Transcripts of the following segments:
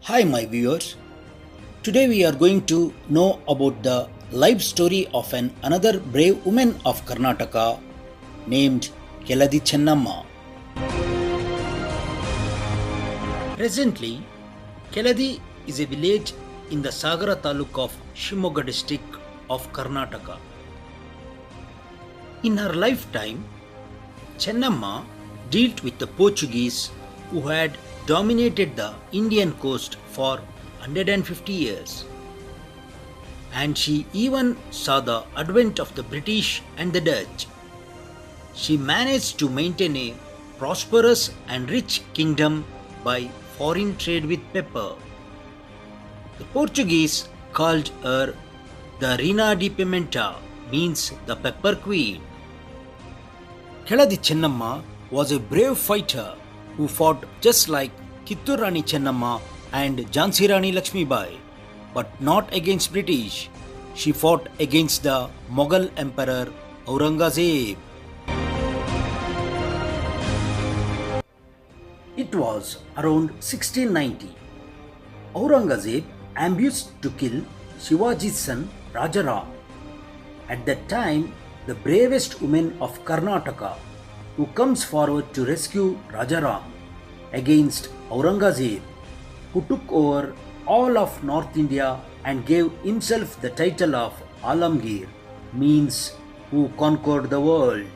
Hi, my viewers. Today we are going to know about the life story of another brave woman of Karnataka named Keladi Chennama. Presently, Keladi is a village in the Sagara taluk of Shimoga district of Karnataka. In her lifetime, Chennamma dealt with the Portuguese who had dominated the Indian coast for 150 years. And she even saw the advent of the British and the Dutch. She managed to maintain a prosperous and rich kingdom by foreign trade with pepper. The Portuguese called her the Reina de Pimenta, means the pepper queen. Keladi Chennamma was a brave fighter who fought just like Kittur Rani Chennamma and Jhansi Rani Lakshmibai, but not against British. She fought against the Mughal Emperor Aurangzeb. It was around 1690. Aurangzeb ambushed to kill Shivaji's son Rajaram. At that time, the bravest woman of Karnataka, who comes forward to rescue Rajaram against Aurangzeb, who took over all of North India and gave himself the title of Alamgir, means who conquered the world.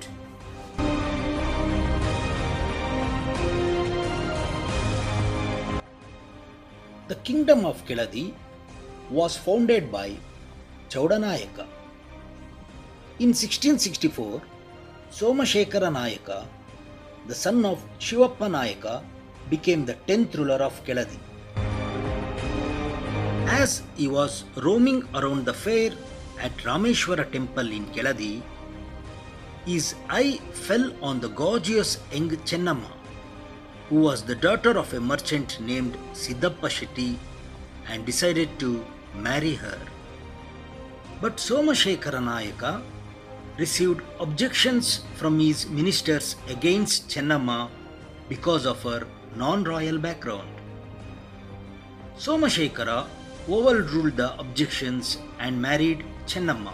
The kingdom of Keladi was founded by Chaudanayaka. In 1664, Somashekara Nayaka, the son of Shivappa Nayaka, became the 10th ruler of Keladi. As he was roaming around the fair at Rameshwara temple in Keladi, his eye fell on the gorgeous young Chennamma, who was the daughter of a merchant named Siddappa Shetty, and decided to marry her. But Somashekara Nayaka received objections from his ministers against Chennamma because of her non-royal background. Somashekara overruled the objections and married Chennamma.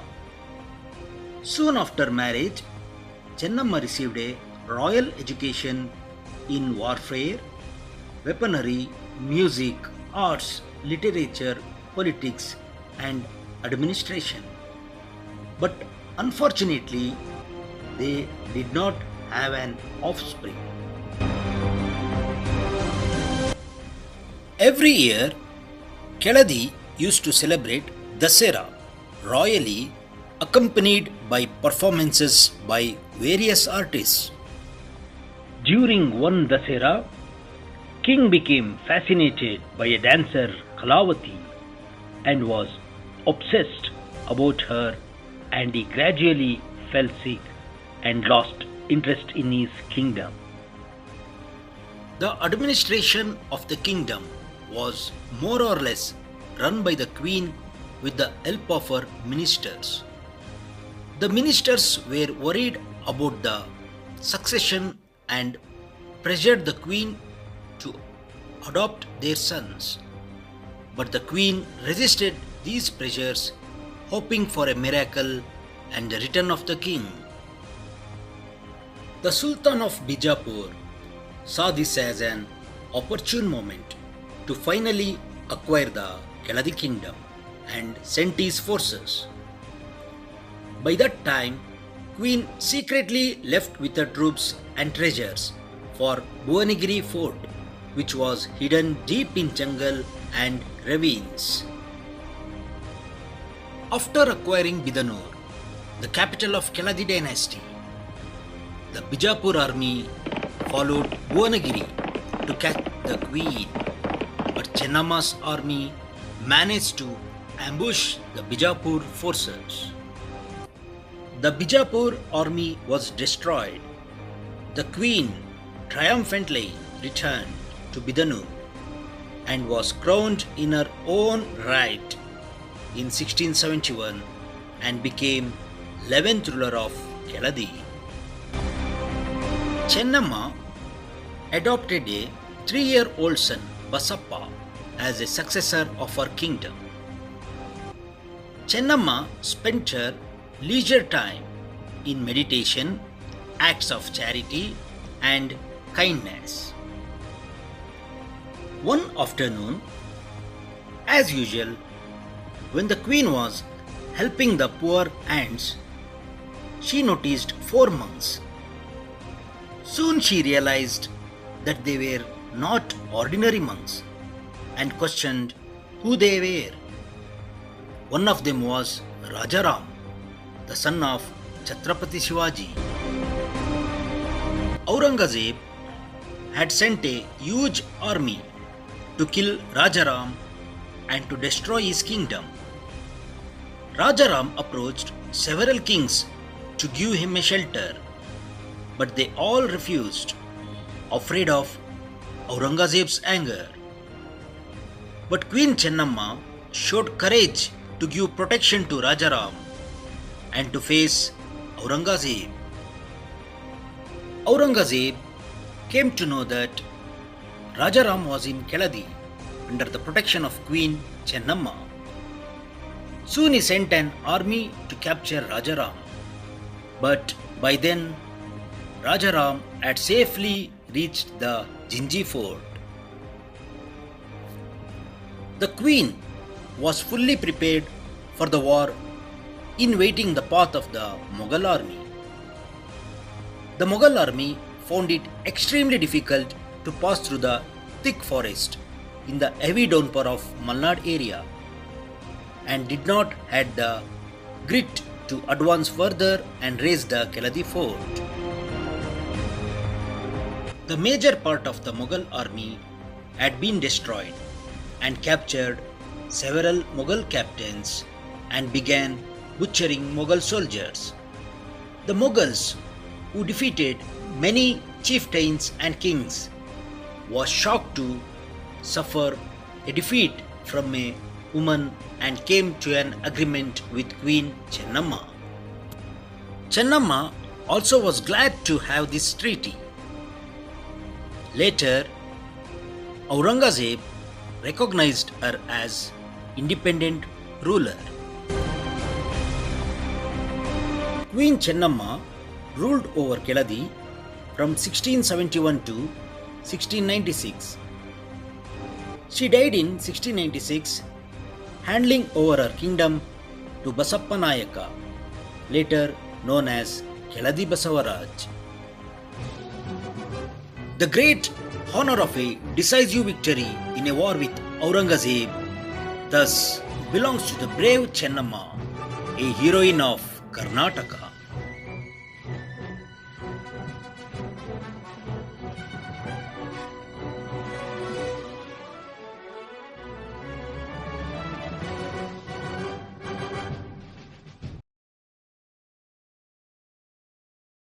Soon after marriage, Chennamma received a royal education in warfare, weaponry, music, arts, literature, politics, and administration. But unfortunately, they did not have an offspring. Every year, Keladi used to celebrate Dasera royally, accompanied by performances by various artists. During one Dasera, King became fascinated by a dancer, Kalavati, and was obsessed about her, and he gradually fell sick and lost interest in his kingdom. The administration of the kingdom was more or less run by the queen with the help of her ministers. The ministers were worried about the succession and pressured the queen to adopt their sons. But the queen resisted these pressures, hoping for a miracle and the return of the king. The Sultan of Bijapur saw this as an opportune moment to finally acquire the Keladi kingdom and sent his forces. By that time, Queen secretly left with her troops and treasures for Bhuvanagiri fort, which was hidden deep in jungle and ravines. After acquiring Bidanur, the capital of Keladi dynasty, the Bijapur army followed Bhuvanagiri to catch the queen, but Chennamma's army managed to ambush the Bijapur forces. The Bijapur army was destroyed. The queen triumphantly returned to Bidanur and was crowned in her own right in 1671 and became 11th ruler of Keladi. Chennamma adopted a 3-year-old son, Basappa, as a successor of her kingdom. Chennama spent her leisure time in meditation, acts of charity, and kindness. One afternoon, as usual, when the queen was helping the poor ants, she noticed 4 monks. Soon she realized that they were not ordinary monks and questioned who they were. One of them was Rajaram, the son of Chhatrapati Shivaji. Aurangzeb had sent a huge army to kill Rajaram and to destroy his kingdom. Rajaram approached several kings to give him a shelter, but they all refused, afraid of Aurangzeb's anger. But Queen Chennama showed courage to give protection to Rajaram and to face Aurangzeb. Aurangzeb came to know that Rajaram was in Keladi under the protection of Queen Chennama. Soon he sent an army to capture Rajaram, but by then Rajaram had safely reached the Jinji fort. The queen was fully prepared for the war in waiting the path of the Mughal army. The Mughal army found it extremely difficult to pass through the thick forest in the heavy downpour of Malnad area and did not have the grit to advance further and raise the Keladi fort. The major part of the Mughal army had been destroyed and captured several Mughal captains and began butchering Mughal soldiers. The Mughals, who defeated many chieftains and kings, was shocked to suffer a defeat from a woman and came to an agreement with Queen Chennama. Chennama also was glad to have this treaty. Later, Aurangzeb recognized her as independent ruler. Queen Chennama ruled over Keladi from 1671 to 1696. She died in 1696, handing over her kingdom to Basappa Nayaka, later known as Keladi Basavaraj. The great honor of a decisive victory in a war with Aurangzeb thus belongs to the brave Chennama, a heroine of Karnataka.